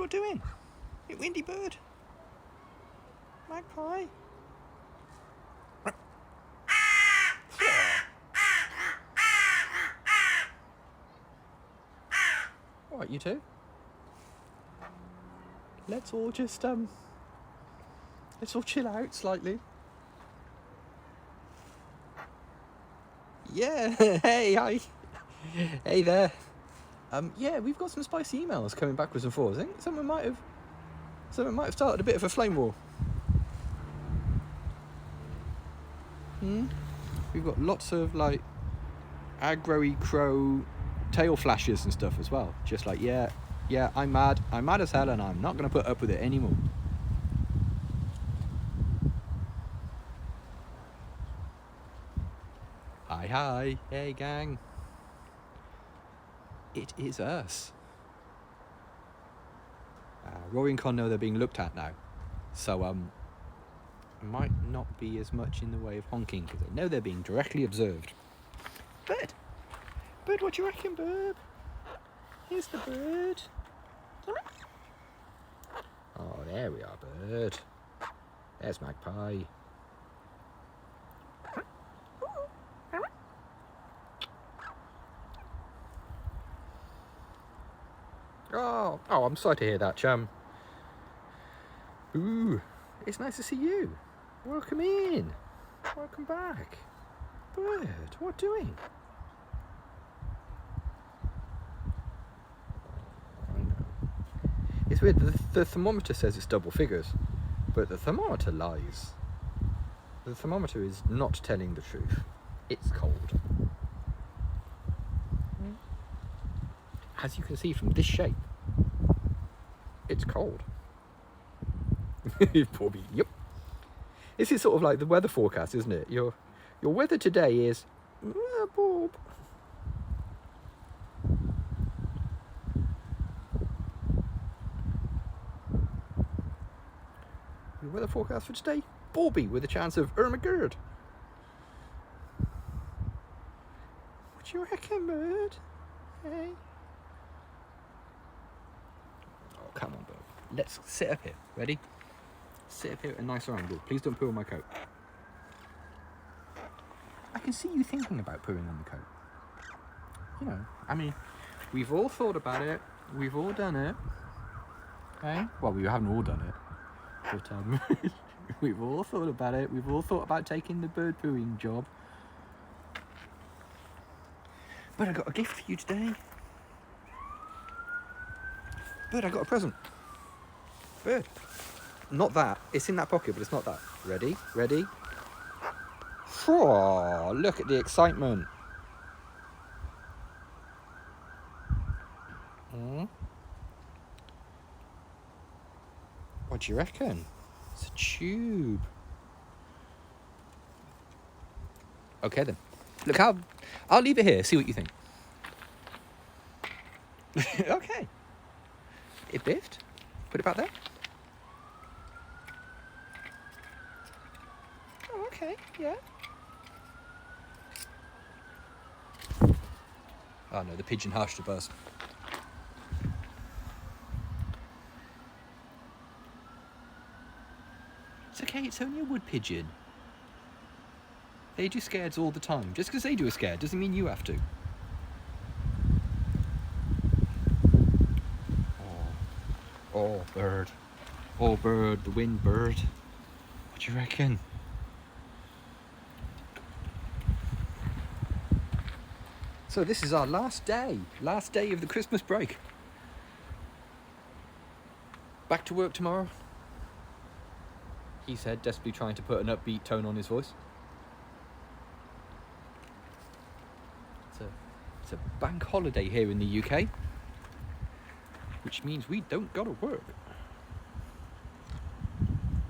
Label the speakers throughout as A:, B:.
A: you doing? You windy bird. Magpie. All right, you two. Let's all just let's all chill out slightly. Yeah. Hey, hi. Hey there. Yeah, we've got some spicy emails coming backwards and forwards. I think someone might have started a bit of a flame war. We've got lots of like aggro-y crow tail flashes and stuff as well. Just like, yeah, I'm mad as hell, and I'm not gonna put up with it anymore. Hi, hey gang. It is us. Rory and Con know they're being looked at now, so might not be as much in the way of honking because they know they're being directly observed. Bird, what do you reckon, Bird? Here's the bird. Oh, there we are, Bird. There's Magpie. Oh, I'm sorry to hear that, chum. Ooh, it's nice to see you. Welcome in. Welcome back. Bird, what doing? I know. It's weird, the thermometer says it's double figures, but the thermometer lies. The thermometer is not telling the truth. It's cold. As you can see from this shape, it's cold. Poor yep. This is sort of like the weather forecast, isn't it? Your weather today is Bob. Your weather forecast for today, Bobby, with a chance of Ermagerd. What you reckon, Bird? Hey. Oh, come on, Bird. Let's sit up here. Ready? Sit up here at a nicer angle. Please don't poo on my coat. I can see you thinking about pooing on the coat. You know, I mean, we've all thought about it. We've all done it. Okay? Well, we haven't all done it. But we've all thought about it. We've all thought about taking the bird pooing job. But I got a gift for you today. Bird, I got a present. Bird. Not that. It's in that pocket, but it's not that. Ready? Oh, look at the excitement. What do you reckon? It's a tube. Okay then. Look, I'll leave it here. See what you think. Okay. It biffed. Put it back there. Oh, okay. Yeah. Oh no, the pigeon hushed a buzz. It's okay, it's only a wood pigeon. They do scares all the time. Just because they do a scare doesn't mean you have to. Oh, bird. Oh, bird, the wind bird. What do you reckon? So this is our last day of the Christmas break. Back to work tomorrow, he said, desperately trying to put an upbeat tone on his voice. It's a bank holiday here in the UK, which means we don't gotta work.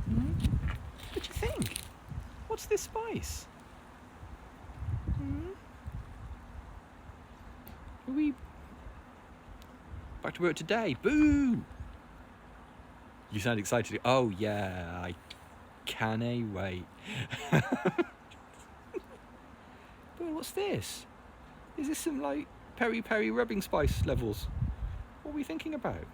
A: What do you think? What's this spice? Are we back to work today? Boo! You sound excited. Oh yeah, I can't wait. But what's this? Is this some like peri-peri rubbing spice levels? What are we thinking about?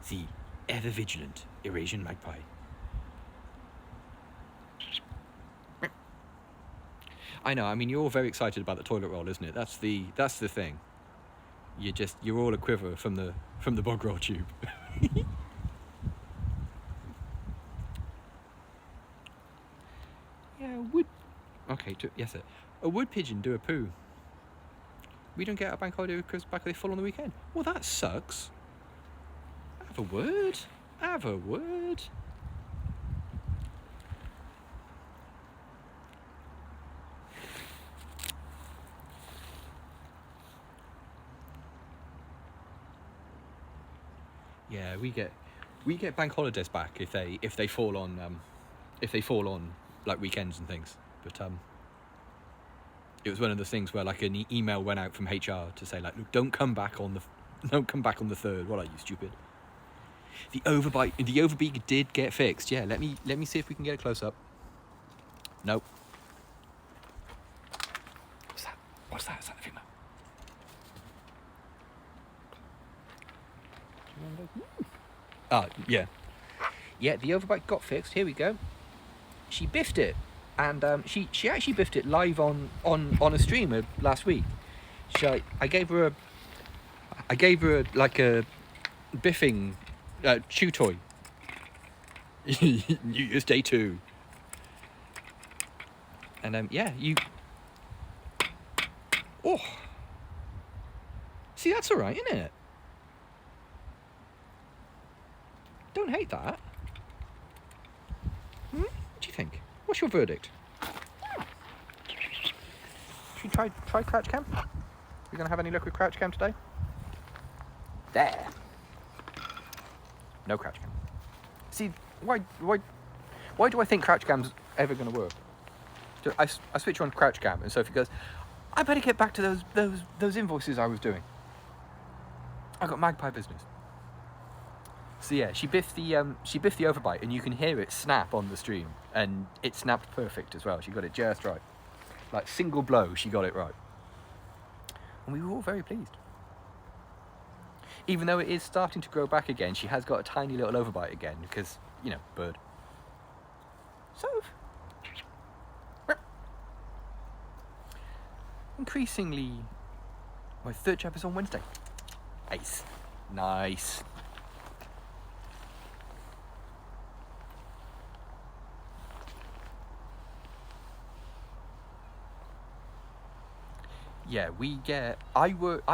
A: The ever-vigilant Eurasian magpie. I know, I mean, you're all very excited about the toilet roll, isn't it? That's the thing. You're all a quiver from the bog roll tube. Yeah, a wood pigeon do a poo. We don't get our bank holiday because bank holiday full on the weekend. Well, that sucks. Have a word. Yeah, we get bank holidays back if they fall on like weekends and things. But it was one of those things where like an email went out from HR to say like, look, don't come back on the 3rd. What are you, stupid? The overbeak did get fixed. Yeah, let me see if we can get a close up. Nope. What's that? Is that the female? Yeah. Yeah, the overbite got fixed. Here we go. She biffed it, and she actually biffed it live on a stream last week. I gave her like a biffing chew toy. New Year's Day 2. And yeah, oh, see, that's all right, isn't it? Don't hate that. What do you think? What's your verdict? Should we try crouch cam? We gonna have any luck with crouch cam today? There. No crouch cam. See, why do I think crouch cam's ever gonna work? So I switch on crouch cam, and Sophie goes, I better get back to those invoices I was doing. I got Magpie business. So yeah, she biffed the overbite, and you can hear it snap on the stream, and it snapped perfect as well. She got it just right, like single blow. She got it right, and we were all very pleased. Even though it is starting to grow back again, she has got a tiny little overbite again because, you know, bird. Soph. Increasingly, my 3rd chapter is on Wednesday. Ace. Nice. Yeah, I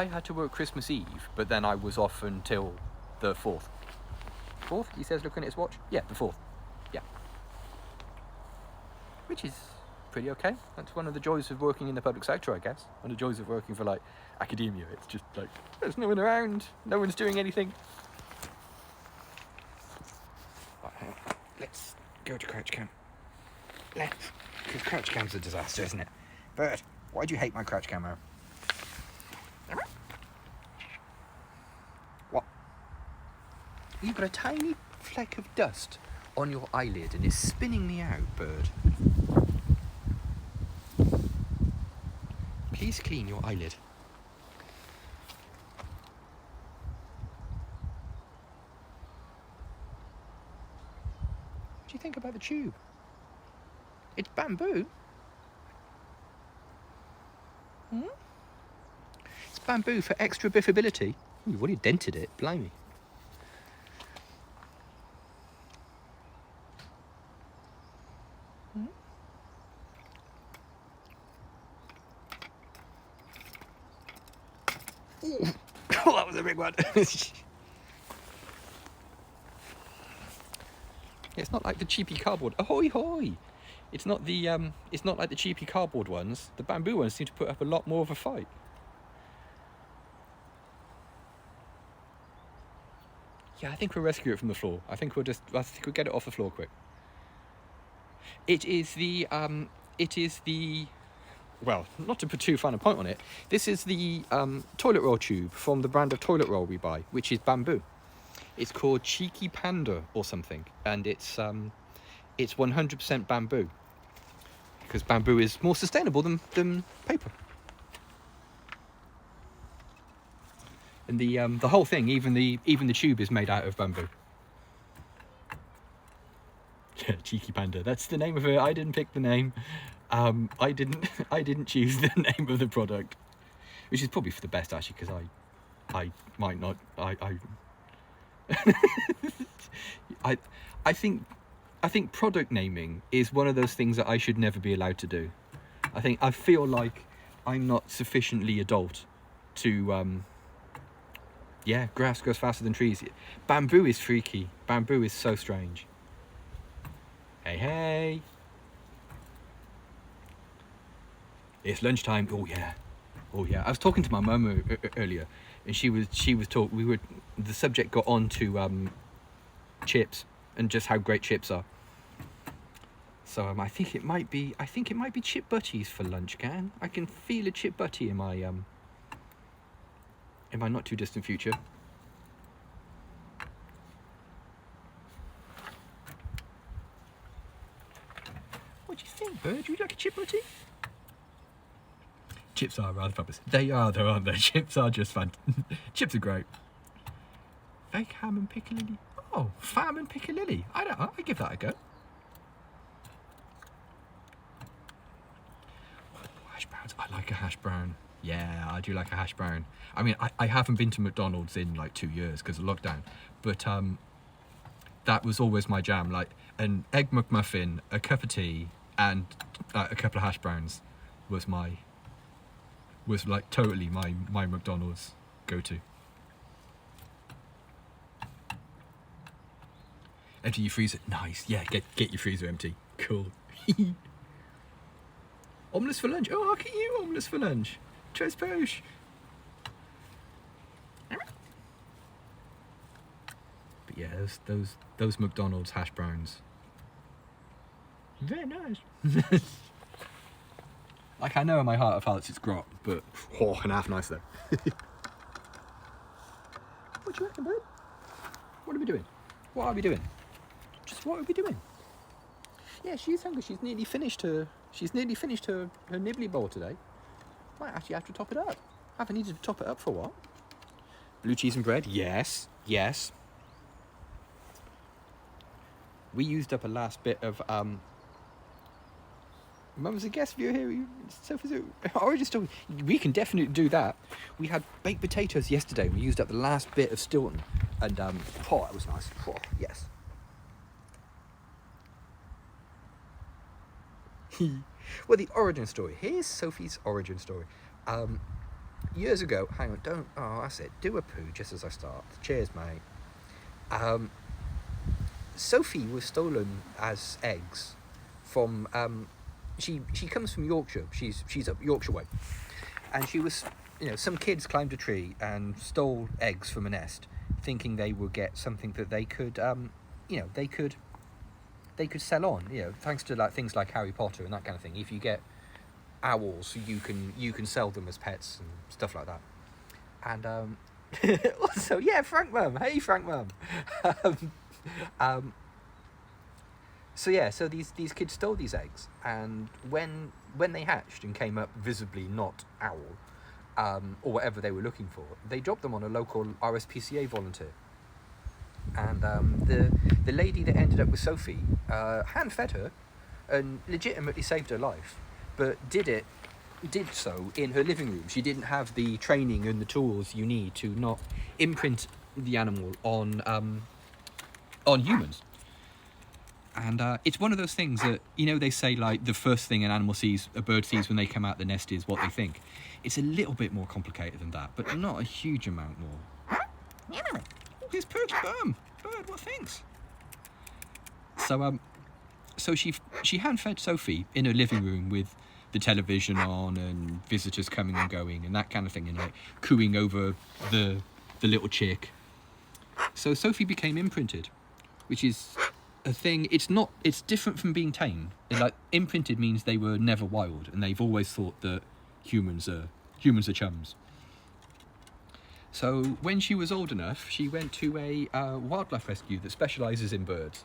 A: had to work Christmas Eve, but then I was off until the 4th. 4th? He says looking at his watch. Yeah, the 4th. Yeah. Which is pretty okay. That's one of the joys of working in the public sector, I guess. One of the joys of working for, like, academia. It's just like, there's no one around. No one's doing anything. Right, hang on. Let's go to crouch cam. Because crouch cam's a disaster, isn't it? Bird. Why do you hate my crouch camera? What? You've got a tiny fleck of dust on your eyelid and it's spinning me out, bird. Please clean your eyelid. What do you think about the tube? It's bamboo. It's bamboo for extra biffability. Ooh, you've already dented it, blimey. Oh, that was a big one. It's not like the cheapy cardboard. Ahoy hoy! It's not like the cheapy cardboard ones. The bamboo ones seem to put up a lot more of a fight. Yeah, I think we'll rescue it from the floor. I think we'll get it off the floor quick. It is the well, not to put too fine a point on it, this is the toilet roll tube from the brand of toilet roll we buy, which is bamboo. It's called Cheeky Panda or something, and it's 100% bamboo. Because bamboo is more sustainable than paper. And the whole thing, even the tube, is made out of bamboo. Cheeky panda. That's the name of it. I didn't pick the name. I didn't choose the name of the product, which is probably for the best actually, because I might not. I think product naming is one of those things that I should never be allowed to do. I feel like I'm not sufficiently adult to yeah, grass grows faster than trees. Bamboo is freaky. Bamboo is so strange. Hey, hey. It's lunchtime. Oh yeah. Oh yeah. I was talking to my mum earlier, and she was talking. The subject got on to chips and just how great chips are. So I think it might be chip butties for lunch, gang. I can feel a chip butty in my not too distant future. What do you think, bird? Would you like a chip butty? Chips are rather fabulous. They are though, aren't they? Chips are just fun. Chips are great. Fake ham and piccalilli. Oh, fam and piccalilli. I give that a go. Oh, hash browns. I like a hash brown. Yeah, I do like a hash brown. I mean, I haven't been to McDonald's in like 2 years because of lockdown, but that was always my jam. Like an egg McMuffin, a cup of tea, and a couple of hash browns was like totally my McDonald's go-to. Empty your freezer. Nice. Yeah, get your freezer empty. Cool. Omelets for lunch. Oh, look at you, omelets for lunch. Tres poche. But yeah, those McDonald's hash browns. Very nice. Like, I know in my heart of hearts it's grot, but and half nice though. What do you reckon, bird? What are we doing? What are we doing? Just what are we doing? Yeah, she's hungry. She's nearly finished her nibbly bowl today. Might actually have to top it up. Haven't needed to top it up for a while. Blue cheese and bread. Yes, yes. We used up a last bit of Mum's a guest viewer here. Sophie's origin story. We can definitely do that. We had baked potatoes yesterday. We used up the last bit of Stilton, and that was nice. Yes. Well, the origin story. Here's Sophie's origin story. Years ago, hang on, don't. Oh, that's it. Do a poo just as I start. Cheers, mate. Sophie was stolen as eggs from. She comes from Yorkshire. She's up Yorkshire way, and she was, some kids climbed a tree and stole eggs from a nest, thinking they would get something that they could, they could sell on, thanks to like things like Harry Potter and that kind of thing. If you get owls, you can sell them as pets and stuff like that. And also, yeah, Frank Mum. Hey, Frank Mum. So these kids stole these eggs, and when they hatched and came up visibly not owl, or whatever they were looking for, they dropped them on a local RSPCA volunteer. And the lady that ended up with Sophie hand-fed her and legitimately saved her life, but did so in her living room. She didn't have the training and the tools you need to not imprint the animal on humans. And it's one of those things that, they say, like, the first thing a bird sees when they come out the nest is what they think. It's a little bit more complicated than that, but not a huge amount more. Oh, here's Perky Bird, what thanks? So she hand-fed Sophie in her living room with the television on and visitors coming and going and that kind of thing, and like cooing over the little chick. So Sophie became imprinted, which is a thing. It's different from being tame. Like, imprinted means they were never wild, and they've always thought that humans are chums. So when she was old enough, she went to a wildlife rescue that specialises in birds,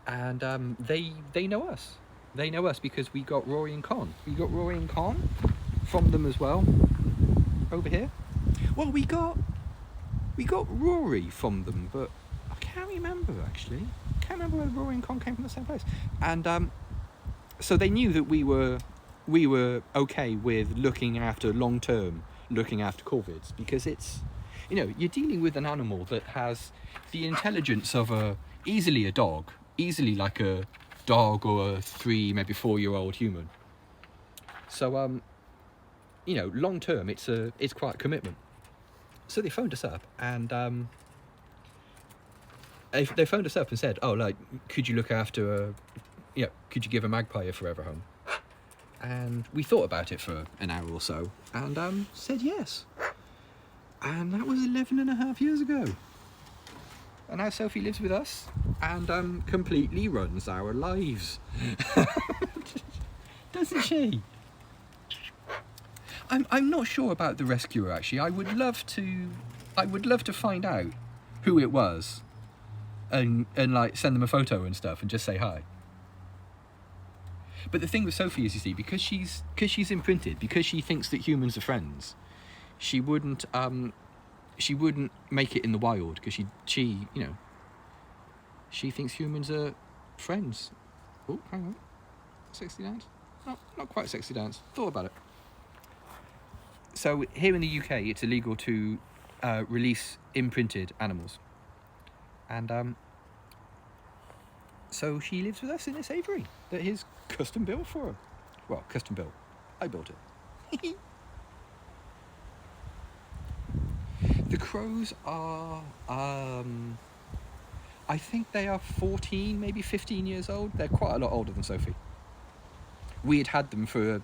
A: and they know us. They know us because we got Rory and Con. We got Rory and Con from them as well. Over here, Well, we got Rory from them, but I can't remember actually. Can't remember whether Rory and Con came from the same place. And so they knew that we were okay with looking after corvids, because it's, you're dealing with an animal that has the intelligence of easily a dog, easily like a dog or a 3, maybe 4-year-old human. So long term, it's quite a commitment. So they phoned us up, and they phoned us up and said, "Oh, like, could you look after could you give a magpie a forever home?" And we thought about it for an hour or so, and said yes. And that was 11.5 years ago. And now Sophie lives with us and completely runs our lives. Doesn't she? I'm not sure about the rescuer actually. I would love to find out who it was and like send them a photo and stuff and just say hi. But the thing with Sophie is, you see, because she's imprinted, because she thinks that humans are friends, she wouldn't make it in the wild, because she thinks humans are friends. Oh, hang on. Sexy dance? Not quite sexy dance. Thought about it. So here in the UK, it's illegal to release imprinted animals. And so she lives with us in this aviary that is custom built for her. Well, custom built. I built it. The crows are, I think they are 14, maybe 15 years old. They're quite a lot older than Sophie. We had them for,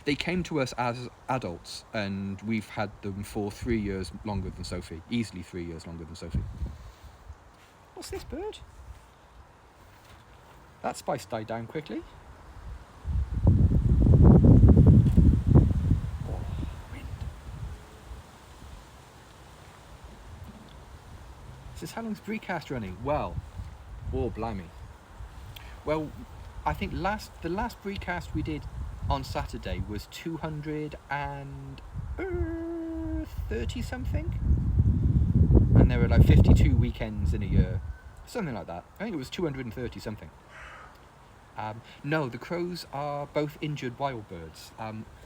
A: they came to us as adults, and we've had them for 3 years longer than Sophie. Easily 3 years longer than Sophie. What's this bird? That spice died down quickly. Oh, wind. Says, how long's Breecast running? Well, blimey. Well, I think the last Breecast we did on Saturday was 230 something, and there were like 52 weekends in a year, something like that. I think it was 230 something. No, the crows are both injured wild birds.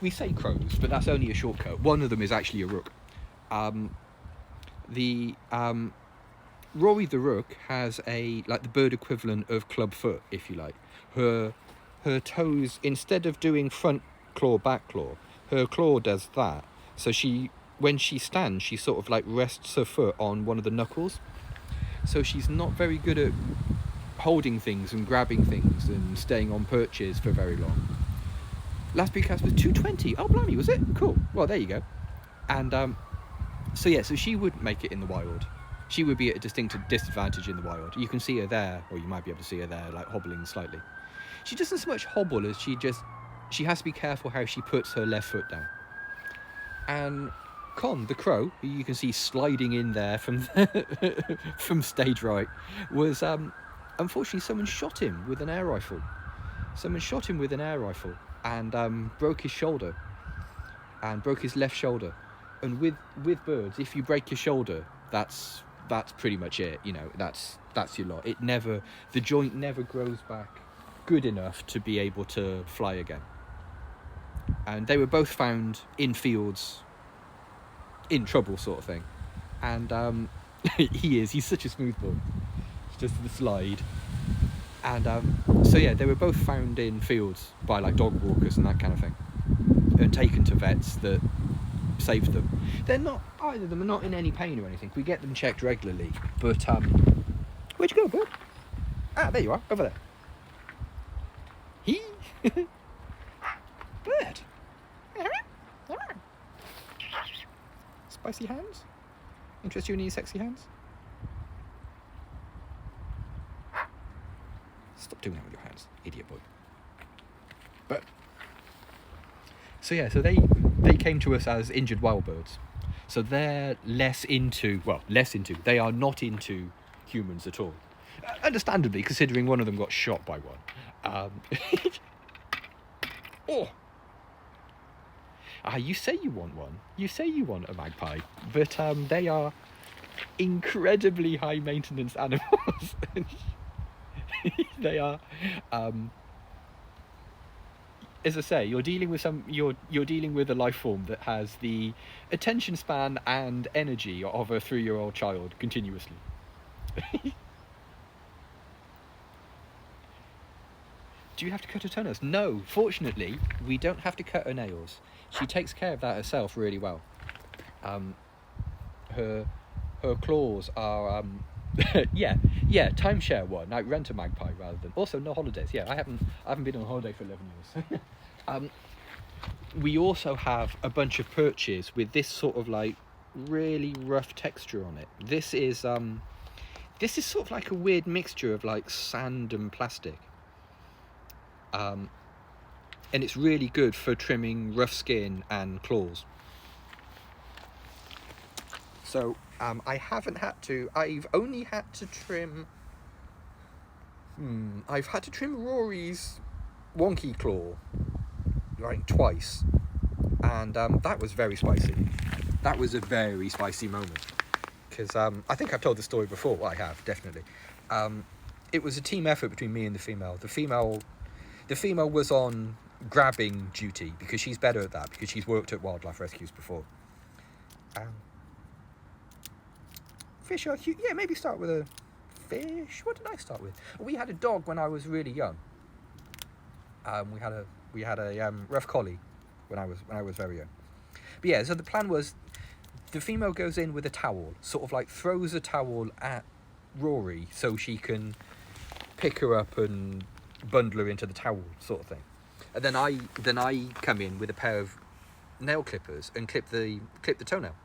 A: We say crows, but that's only a shortcut. One of them is actually a rook. Rory the rook has the bird equivalent of clubfoot, if you like. Her toes, instead of doing front claw, back claw, her claw does that. So when she stands, she sort of like rests her foot on one of the knuckles. So she's not very good at holding things and grabbing things and staying on perches for very long. Last Breecast was 220. Oh, blimey, was it? Cool. Well, there you go. And so she wouldn't make it in the wild. She would be at a distinct disadvantage in the wild. You can see her there, or you might be able to see her there, like hobbling slightly. She doesn't so much hobble as she has to be careful how she puts her left foot down. And Con, the crow, who you can see sliding in there from stage right, was unfortunately someone shot him with an air rifle. And broke his shoulder, and broke his left shoulder. And with birds, if you break your shoulder, that's pretty much it. That's your lot. The joint never grows back good enough to be able to fly again. And they were both found in fields, in trouble, sort of thing. And he's such a smooth boy. It's just the slide. And they were both found in fields by like dog walkers and that kind of thing, and taken to vets that saved them. Either of them are not in any pain or anything. We get them checked regularly, but where'd you go, bird? Ah, there you are, over there. Bird. Spicy hands? Interest you in any sexy hands? Stop doing that with your hands, idiot boy. But so they came to us as injured wild birds. So they're less into. They are not into humans at all. Understandably, considering one of them got shot by one. You say you want one. You say you want a magpie, but they are incredibly high maintenance animals. They are, as I say, you're dealing with you're dealing with a life form that has the attention span and energy of a 3-year-old child continuously. Do you have to cut her toenails? No, fortunately, we don't have to cut her nails. She takes care of that herself really well. Her claws are yeah, timeshare one. I rent a magpie rather than also no holidays. Yeah, I haven't been on holiday for 11 years. We also have a bunch of perches with this sort of like really rough texture on it. This is sort of like a weird mixture of like sand and plastic. And it's really good for trimming rough skin and claws. So I've only had to trim I've had to trim Rory's wonky claw like twice, and that was very spicy. That was a very spicy moment, because I think I've told the story before. Well, I have, definitely. It was a team effort between me and the female. The female was on grabbing duty because she's better at that, because she's worked at wildlife rescues before. Fish are cute. Yeah, maybe start with a fish. What did I start with? We had a dog when I was really young. We had a rough collie when I was very young. But yeah, so the plan was the female goes in with a towel, sort of like throws a towel at Rory so she can pick her up and bundle her into the towel, sort of thing. And then I come in with a pair of nail clippers and clip the toenail.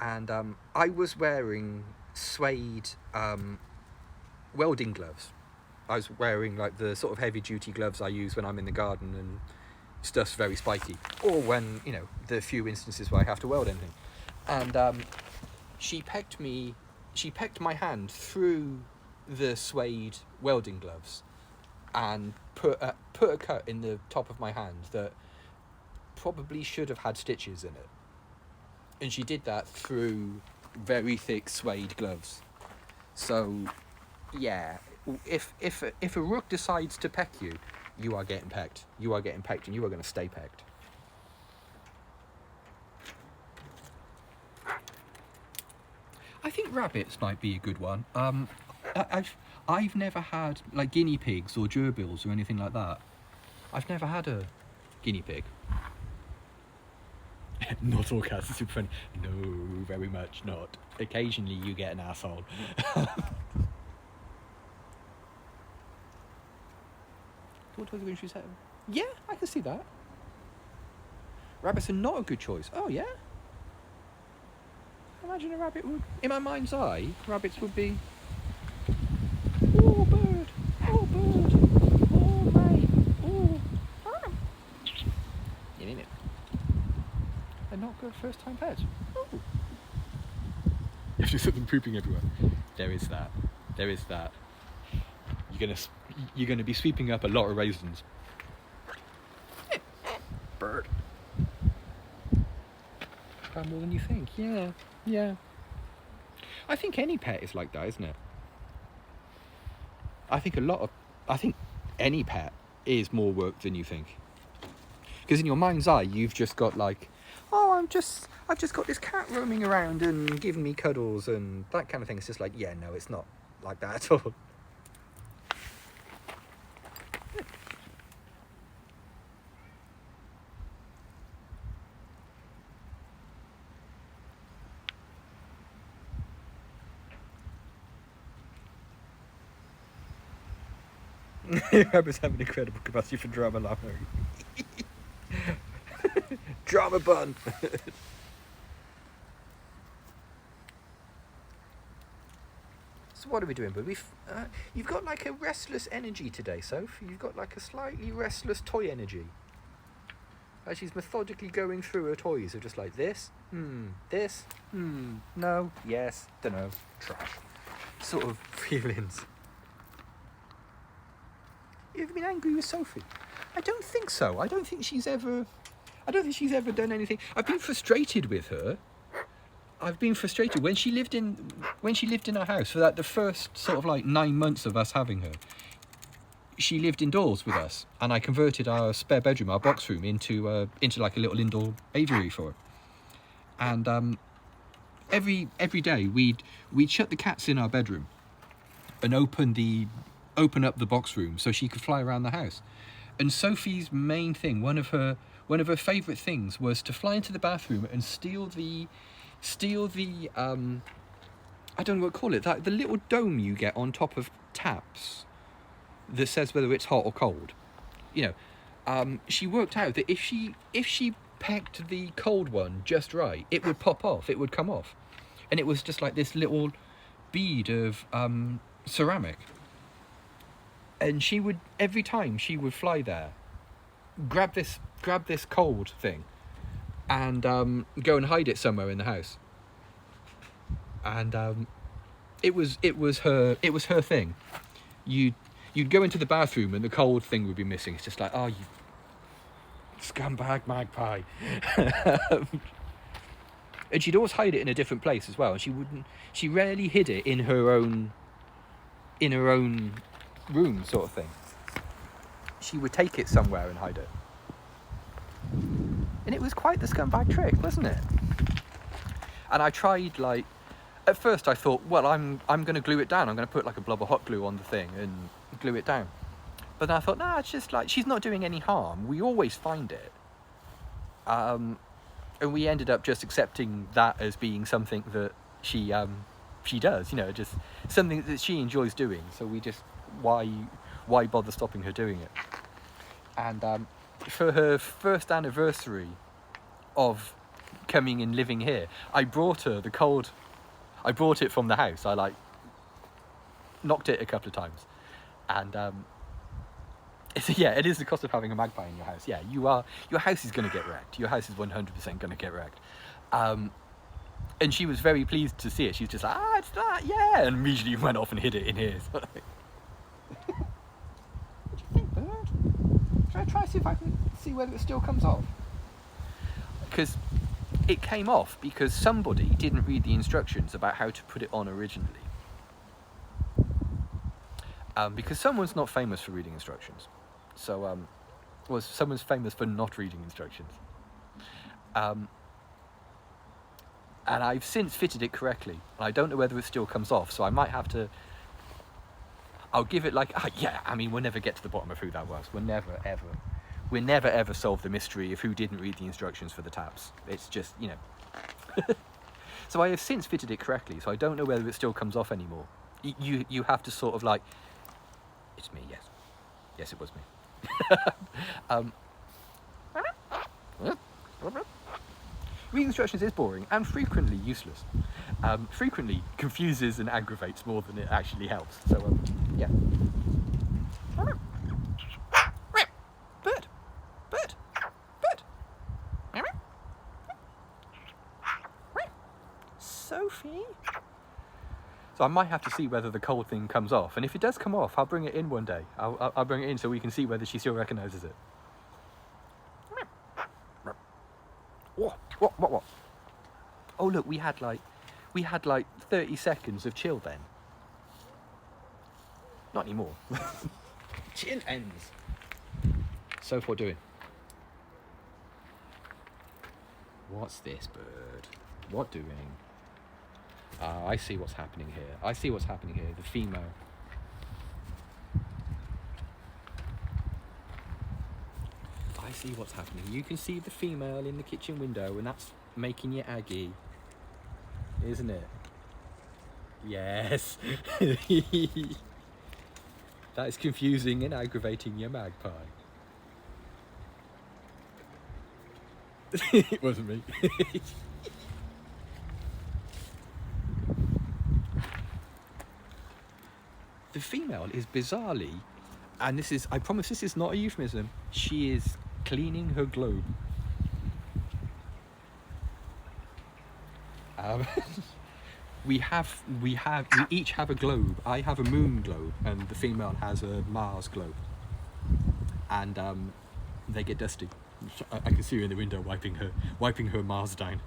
A: And I was wearing suede welding gloves. I was wearing like the sort of heavy duty gloves I use when I'm in the garden and stuff's very spiky, or when, you know, the few instances where I have to weld anything. And she pecked my hand through the suede welding gloves and put a cut in the top of my hand that probably should have had stitches in it. And she did that through very thick suede gloves. So yeah, if a rook decides to peck you, you are getting pecked. You are getting pecked, and you are going to stay pecked. I think rabbits might be a good one. I've never had like guinea pigs or gerbils or anything like that. I've never had a guinea pig. Not all cats are super funny. No, very much not. Occasionally you get an asshole. What toys are going to choose? Yeah, I can see that. Rabbits are not a good choice. Oh yeah? Imagine a rabbit would... In my mind's eye, rabbits would be... Oh, bird! Oh, bird! Oh, mate! Oh! You mean it? They're not good first-time pets. Oh! You have to see them pooping everywhere. There is that. There is that. You're gonna be sweeping up a lot of raisins. Bird. Far more than you think. Yeah. Yeah. I think any pet is like that, isn't it? I think any pet is more work than you think. Because in your mind's eye, you've just got like, oh, I've just got this cat roaming around and giving me cuddles and that kind of thing. It's just like, yeah, no, it's not like that at all. Rabbits have an incredible capacity for drama, laughing. Drama bun. So what are we doing? But you've got like a restless energy today, Soph. You've got like a slightly restless toy energy. As she's methodically going through her toys, of just like this, this, no, yes, dunno, trash, sort of feelings. You ever been angry with Sophie? I don't think so. I don't think she's ever... I don't think she's ever done anything. I've been frustrated with her. I've been frustrated when she lived in our house for like the first sort of like 9 months of us having her. She lived indoors with us, and I converted our spare bedroom, our box room, into like a little indoor aviary for her. And every day we'd shut the cats in our bedroom and open up the box room so she could fly around the house. And Sophie's main thing, one of her favourite things, was to fly into the bathroom and steal the I don't know what to call it, the little dome you get on top of taps that says whether it's hot or cold. You know, she worked out that if she pecked the cold one just right, it would pop off, it would come off. And it was just like this little bead of ceramic. And she would, every time she would fly there, grab this cold thing and go and hide it somewhere in the house. And it was her thing. You'd go into the bathroom and the cold thing would be missing. It's just like, oh, you scumbag Magpie. And she'd always hide it in a different place as well. And she rarely hid it in her own room, sort of thing. She would take it somewhere and hide it. And it was quite the scumbag trick, wasn't it? And I tried, like, at first I thought, well, I'm going to glue it down. I'm going to put like a blob of hot glue on the thing and glue it down. But then I thought, nah, it's just like, she's not doing any harm. We always find it. And we ended up just accepting that as being something that she does, you know, just something that she enjoys doing. So we just, why bother stopping her doing it? And for her first anniversary of coming and living here, I brought her the cold. I brought it from the house. I like knocked it a couple of times, and it is the cost of having a magpie in your house. Yeah, your house is going to get wrecked. Your house is 100% going to get wrecked. And she was very pleased to see it. She's just like, it's that, yeah, and immediately went off and hid it in here. What do you think, bird? Should I try see if I can see whether it still comes off? Because it came off because somebody didn't read the instructions about how to put it on originally. Because someone's not famous for reading instructions. So, someone's famous for not reading instructions. And I've since fitted it correctly. I don't know whether it still comes off, so I might have to... I'll give it like... we'll never get to the bottom of who that was. We'll never, ever solve the mystery of who didn't read the instructions for the taps. It's just, you know. So I have since fitted it correctly, so I don't know whether it still comes off anymore. You have to sort of like... It's me, yes. Yes, it was me. Reading instructions is boring and frequently useless. Frequently confuses and aggravates more than it actually helps. So, yeah. Bird. Sophie. So I might have to see whether the cold thing comes off, and if it does come off, I'll bring it in one day. I'll bring it in so we can see whether she still recognises it. What? Oh look, we had like 30 seconds of chill then. Not anymore. Chill ends. Sophie, what doing? What's this, bird? What doing? I see what's happening here. The female. I see what's happening. You can see the female in the kitchen window, and that's making you aggy, isn't it? Yes. That is confusing and aggravating your magpie. It wasn't me. The female is bizarrely, and this is, I promise this is not a euphemism, she is cleaning her globe. We each have a globe. I have a moon globe, and the female has a Mars globe. And they get dusty. I can see her in the window wiping her Mars down.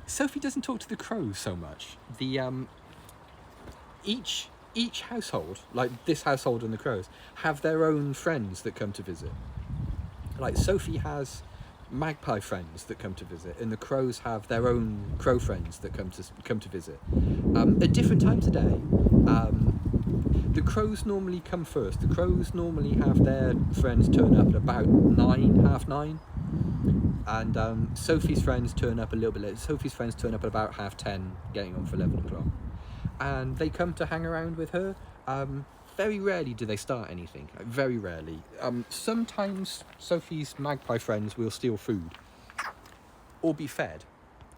A: Sophie doesn't talk to the crows so much. The each household, like this household and the crows, have their own friends that come to visit. Like Sophie has magpie friends that come to visit, and the crows have their own crow friends that come to visit. At different times of day. The crows normally come first. The crows normally have their friends turn up at about 9, half 9. And Sophie's friends turn up a little bit later. Sophie's friends turn up at about half 10, getting on for 11 o'clock. And they come to hang around with her. Very rarely do they start anything. Very rarely. Sometimes Sophie's magpie friends will steal food. Or be fed.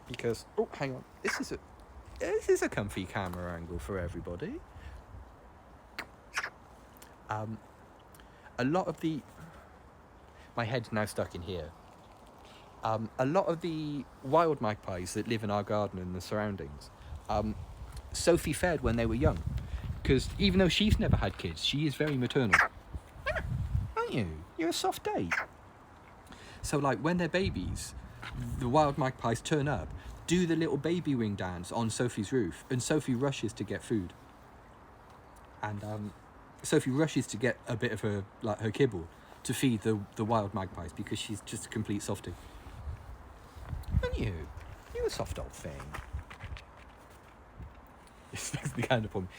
A: Because, oh, hang on. This is a comfy camera angle for everybody. A lot of the... My head's now stuck in here. A lot of the wild magpies that live in our garden and the surroundings, Sophie fed when they were young. Because even though she's never had kids, she is very maternal. Aren't you? You're a soft date. So, like, when they're babies, the wild magpies turn up, do the little baby wing dance on Sophie's roof, and Sophie rushes to get food. And Sophie rushes to get a bit of her kibble to feed the wild magpies, because she's just a complete softie. Aren't you? You're a soft old thing. It's the kind of problem.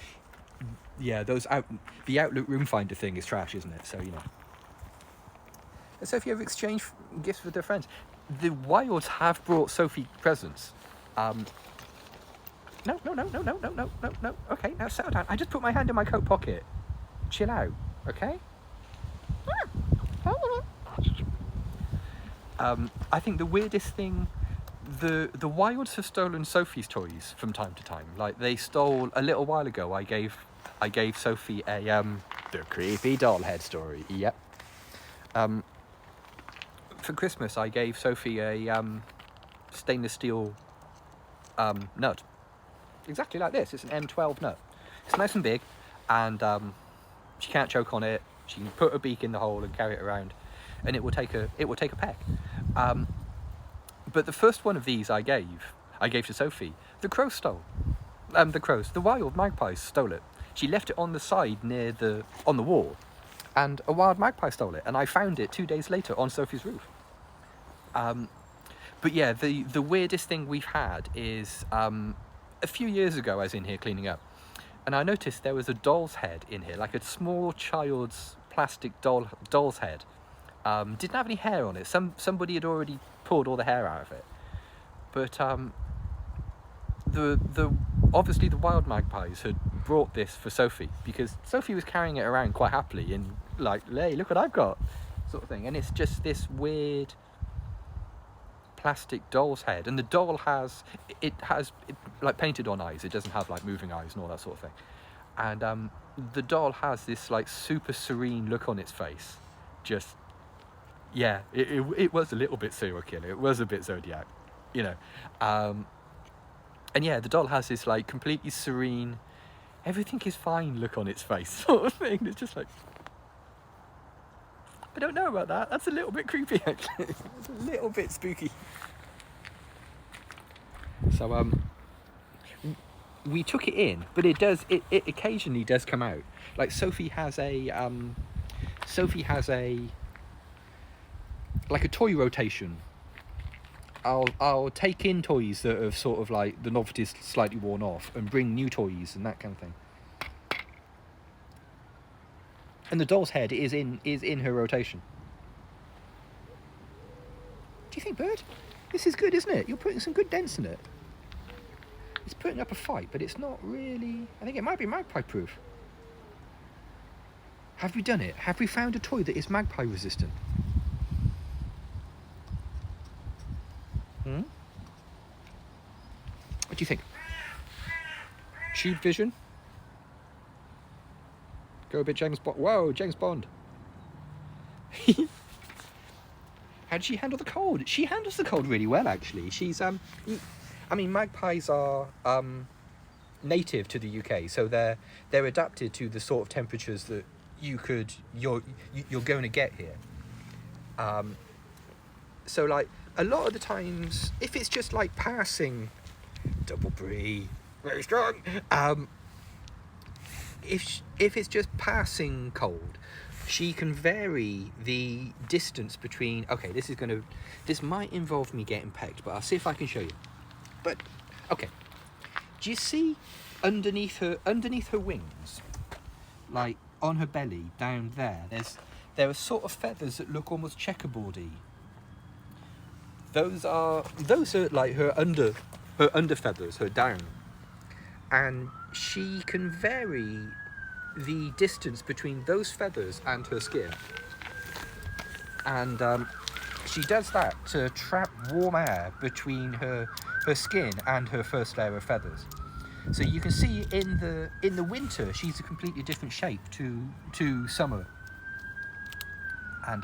A: Yeah, the Outlook room finder thing is trash, isn't it? So, you know. And Sophie ever exchanged gifts with their friends? The wilds have brought Sophie presents. No. Okay, now settle down. I just put my hand in my coat pocket. Chill out, okay? I think the weirdest thing, the wilds have stolen Sophie's toys from time to time. Like, they stole a little while ago. I gave Sophie a the creepy doll head story. Yep. For Christmas, I gave Sophie a stainless steel nut, exactly like this. It's an M12 nut. It's nice and big, and she can't choke on it. She can put her beak in the hole and carry it around, and it will take a peck. But the first one of these I gave to Sophie. The crows stole. The wild magpies stole it. She left it on the side on the wall, and a wild magpie stole it. And I found it 2 days later on Sophie's roof. But yeah, the weirdest thing we've had is a few years ago I was in here cleaning up, and I noticed there was a doll's head in here, like a small child's plastic doll's head. Didn't have any hair on it. Somebody had already pulled all the hair out of it. But obviously the wild magpies had brought this for Sophie, because Sophie was carrying it around quite happily and like, hey, look what I've got, sort of thing. And it's just this weird plastic doll's head, and the doll has like painted on eyes. It doesn't have like moving eyes and all that sort of thing. And the doll has this like super serene look on its face. Just, yeah, it was a little bit serial killer. It was a bit Zodiac, you know. And yeah, the doll has this like completely serene, everything is fine look on its face sort of thing. It's just like, I don't know about that. That's a little bit creepy, actually. It's a little bit spooky. So we took it in, but it occasionally does come out. Like Sophie has a like a toy rotation. I'll take in toys that have sort of like the novelty's slightly worn off, and bring new toys and that kind of thing. And the doll's head is in her rotation. Do you think, Bird? This is good, isn't it? You're putting some good dents in it. It's putting up a fight, but it's not really... I think it might be magpie-proof. Have we done it? Have we found a toy that is magpie-resistant? What do you think? Tube vision? Go a bit James Bond. Whoa, James Bond. How did she handle the cold? She handles the cold really well, actually. She's I mean, magpies are native to the UK, so they're adapted to the sort of temperatures that you're going to get here. So like a lot of the times, if it's just like passing, double bree, very strong. If it's just passing cold, she can vary the distance between. Okay, this might involve me getting pegged, but I'll see if I can show you. But okay, do you see underneath her wings, like on her belly down there? There are sort of feathers that look almost checkerboardy. Those are like her under feathers, her down, and she can vary the distance between those feathers and her skin, and she does that to trap warm air between her skin and her first layer of feathers. So you can see in the winter she's a completely different shape to summer, and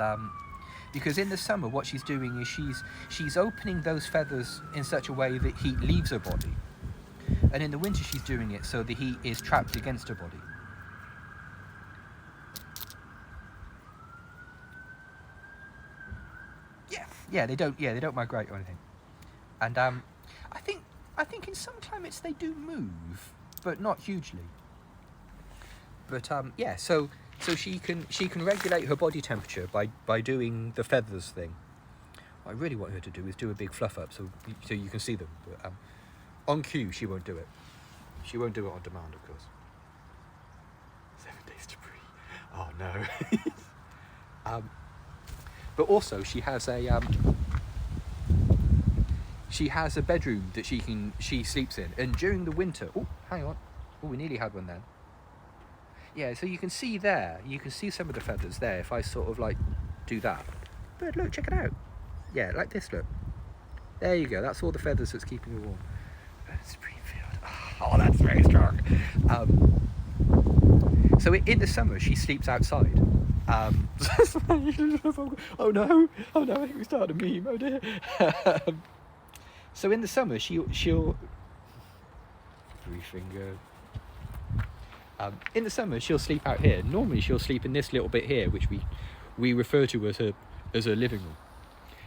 A: because in the summer what she's doing is she's opening those feathers in such a way that heat leaves her body, and in the winter she's doing it so the heat is trapped against her body. Yeah, they don't migrate or anything. And I think in some climates they do move, but not hugely. But yeah, so she can regulate her body temperature by doing the feathers thing. What I really want her to do is do a big fluff up so you can see them. But on cue, she won't do it. She won't do it on demand, of course. 7 days to breathe. Oh no. But also she has a bedroom that she sleeps in, and during the winter. Oh, hang on. Oh, we nearly had one then. Yeah, so you can see some of the feathers there if I sort of like do that. But look, check it out. Yeah, like this, look. There you go, that's all the feathers that's keeping her warm. Springfield. Oh, that's very strong. So in the summer, she sleeps outside. Oh no, I think we started a meme, oh dear. So in the summer, she'll 3 finger. In the summer, she'll sleep out here. Normally, she'll sleep in this little bit here, which we refer to as her living room.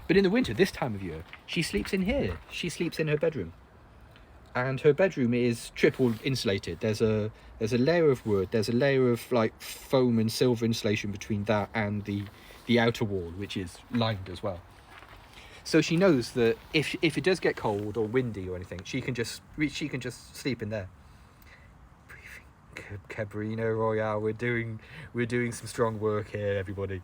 A: But in the winter, this time of year, she sleeps in here. She sleeps in her bedroom, and her bedroom is triple insulated. There's a layer of wood. There's a layer of like foam and silver insulation between that and the outer wall, which is lined as well. So she knows that if it does get cold or windy or anything, she can just sleep in there. Cabrino Royale, we're doing some strong work here, everybody.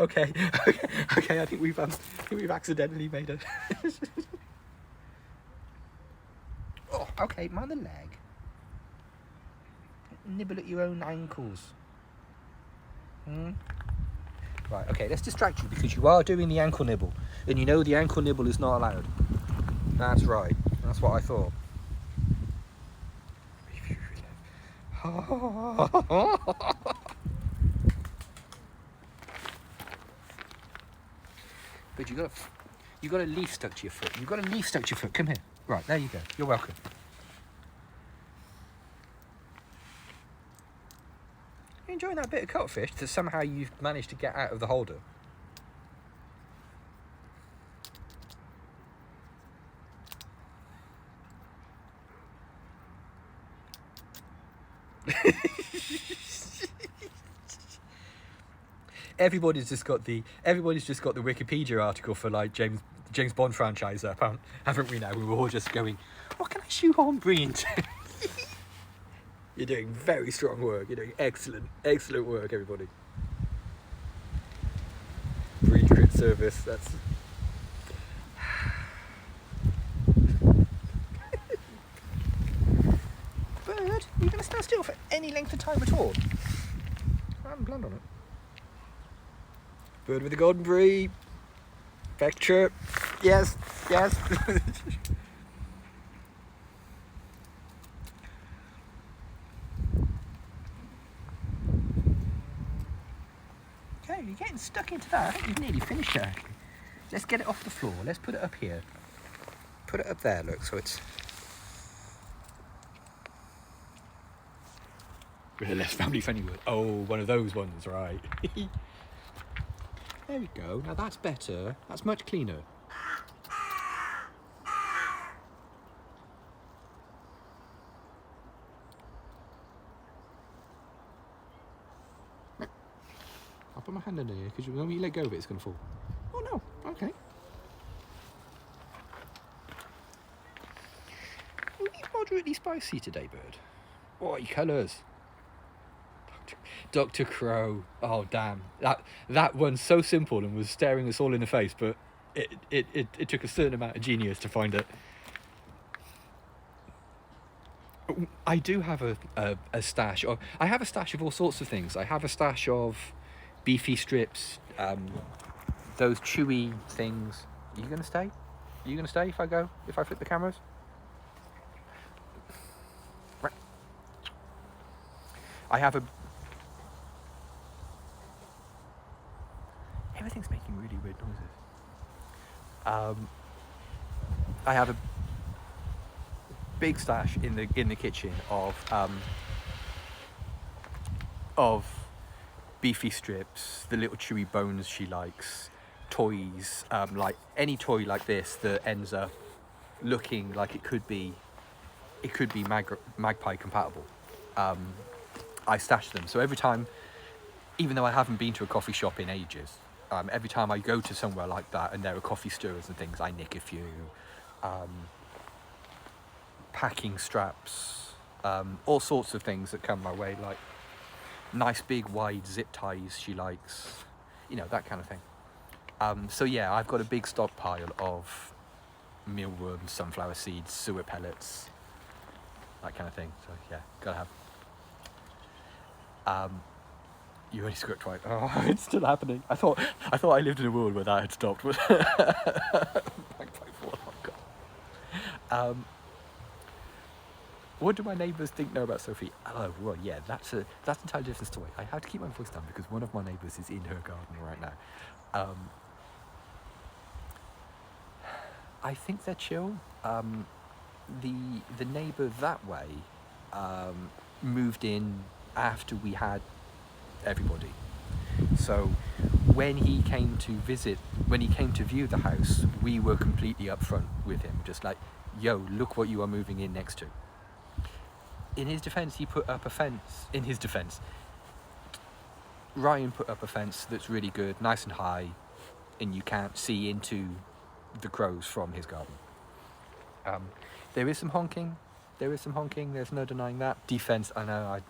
A: Okay. I think we've accidentally made it. Oh, okay, mind the leg. Nibble at your own ankles. Right, okay, let's distract you because you are doing the ankle nibble, and you know the ankle nibble is not allowed. That's right, that's what I thought. But you got a leaf stuck to your foot. You got a leaf stuck to your foot. Come here. Right, there you go. You're welcome. You enjoying that bit of cutfish that somehow you've managed to get out of the holder? Everybody's just got the Wikipedia article for like James Bond franchise up, haven't we now? We were all just going, what can I shoehorn Bree into? You're doing very strong work. You're doing excellent work, everybody. Bree crit service, that's... Bird, you're going to stand still for any length of time at all? I haven't planned on it. Bird with the golden Bree. Vector. Yes. Okay, you're getting stuck into that. I think you've nearly finished it, actually. Let's get it off the floor. Let's put it up here. Put it up there, look, so it's... With a less family-friendly word. Oh, one of those ones, right. There we go. Now that's better. That's much cleaner. I'll put my hand under here, because when you let go of it, it's going to fall. Oh, no. Okay. Are you moderately spicy today, bird? Oh, your colours. Dr. Crow. Oh, damn. That one's so simple and was staring us all in the face, but it took a certain amount of genius to find it. I do have a stash. I have a stash of all sorts of things. I have a stash of beefy strips, those chewy things. Are you going to stay? Are you going to stay if I flip the cameras? I have everything's making really weird noises. I have a big stash in the kitchen of beefy strips, the little chewy bones she likes, toys, like any toy like this that ends up looking like it could be Magpie compatible. I stash them, so every time, even though I haven't been to a coffee shop in ages, every time I go to somewhere like that and there are coffee stirrers and things, I nick a few. Packing straps, all sorts of things that come my way, like nice big wide zip ties she likes, that kind of thing. So yeah, I've got a big stockpile of mealworms, sunflower seeds, suet pellets, that kind of thing. So yeah, gotta have. You only script twice. Oh, it's still happening. I thought I lived in a world where that had stopped. What do my neighbours know about Sophie? Oh, well, yeah, that's an entirely different story. I have to keep my voice down because one of my neighbours is in her garden right now. I think they're chill. The neighbour that way moved in after we had everybody. So when he came to view the house, we were completely upfront with him, just like, yo, look what you are moving in next to. In his defence, he put up a fence. In his defence, Ryan put up a fence that's really good, nice and high, and you can't see into the crows from his garden. There is some honking. There's no denying that. Defence, I know.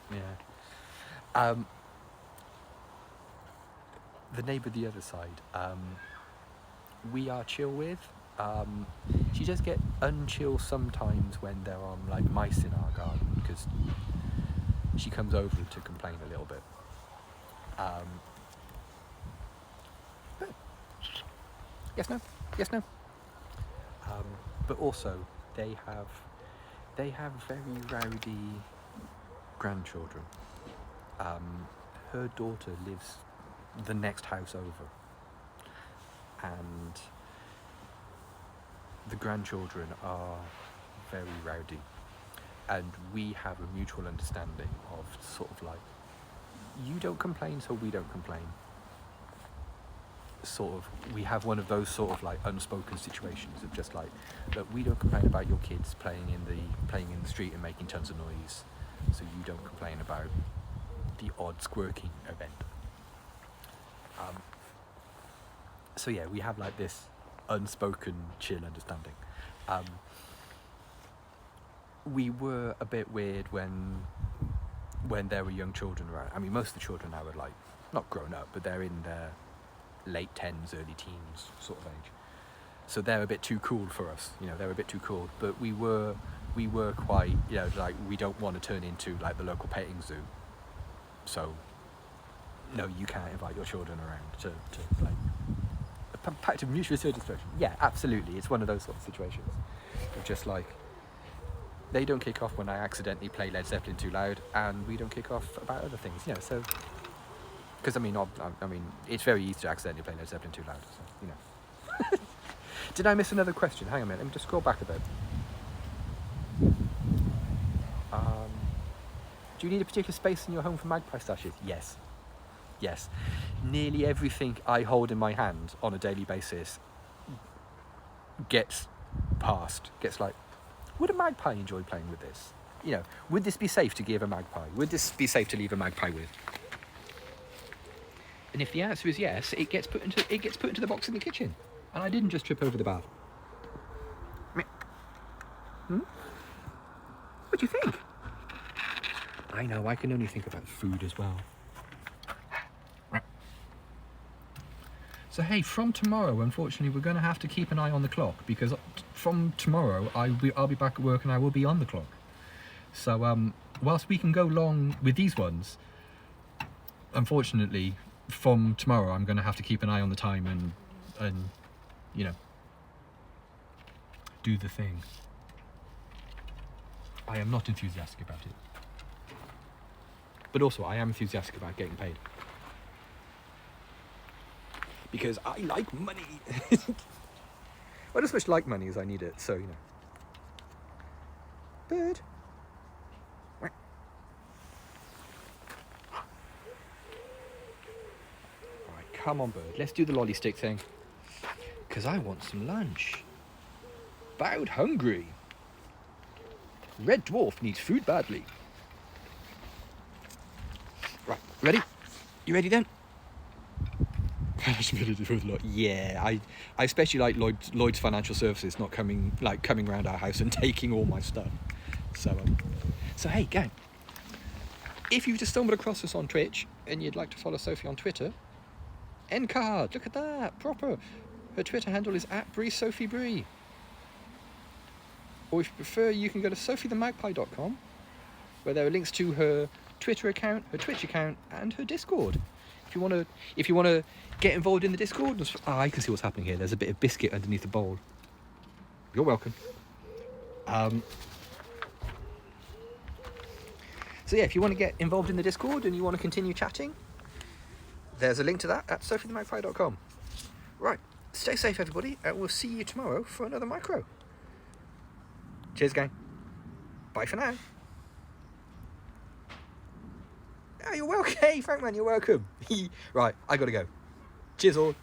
A: The neighbour the other side, we are chill with. She does get unchill sometimes when there are like mice in our garden, because she comes over to complain a little bit. But yes, no. But also they have very rowdy grandchildren. Her daughter lives the next house over, and the grandchildren are very rowdy, and we have a mutual understanding of sort of like, you don't complain so we don't complain. Sort of, we have one of those sort of like unspoken situations of just like, look, we don't complain about your kids playing in the street and making tons of noise, so you don't complain about the odd squirking event. So yeah, we have like this unspoken chill understanding. We were a bit weird when there were young children around. I mean, most of the children now are like not grown up, but they're in their late 10s, early teens sort of age. So they're a bit too cool for us. They're a bit too cool. But we were quite, like, we don't want to turn into like the local petting zoo. So no, you can't invite your children around to like a pact of mutual satisfaction. Yeah, absolutely. It's one of those sort of situations. Of just like, they don't kick off when I accidentally play Led Zeppelin too loud, and we don't kick off about other things. So because I mean, it's very easy to accidentally play Led Zeppelin too loud. So, Did I miss another question? Hang on a minute. Let me just scroll back a bit. Do you need a particular space in your home for magpie stashes? Yes. Yes. Nearly everything I hold in my hand on a daily basis gets passed. Gets like, would a magpie enjoy playing with this? You know, would this be safe to give a magpie? Would this be safe to leave a magpie with? And if the answer is yes, it gets put into the box in the kitchen. And I didn't just trip over the bath. Hmm? What do you think? I know, I can only think about food as well. So hey, from tomorrow, unfortunately, we're going to have to keep an eye on the clock, because from tomorrow I'll be back at work and I will be on the clock. So whilst we can go long with these ones, unfortunately, from tomorrow I'm going to have to keep an eye on the time and you know, do the thing. I am not enthusiastic about it. But also, I am enthusiastic about getting paid. Because I like money. I just much like money as I need it, so, you know. Bird. Right, come on, bird. Let's do the lolly stick thing. Because I want some lunch. Bowed hungry. Red dwarf needs food badly. Right, ready? You ready then? Yeah, I especially like Lloyd's Financial Services not coming around our house and taking all my stuff. So hey, gang, if you've just stumbled across us on Twitch and you'd like to follow Sophie on Twitter, end card, look at that, proper. Her Twitter handle is @bree. Or if you prefer, you can go to sophiethemagpie.com, where there are links to her Twitter account, her Twitch account, and her Discord. If you wanna get involved in the Discord, I can see what's happening here. There's a bit of biscuit underneath the bowl. You're welcome. So yeah, if you want to get involved in the Discord and you want to continue chatting, there's a link to that at sophiethemagpie.com. Right, stay safe everybody, and we'll see you tomorrow for another micro. Cheers, gang. Bye for now. Oh, you're welcome. Hey, Frankman, you're welcome. Right, I gotta go. Cheers all.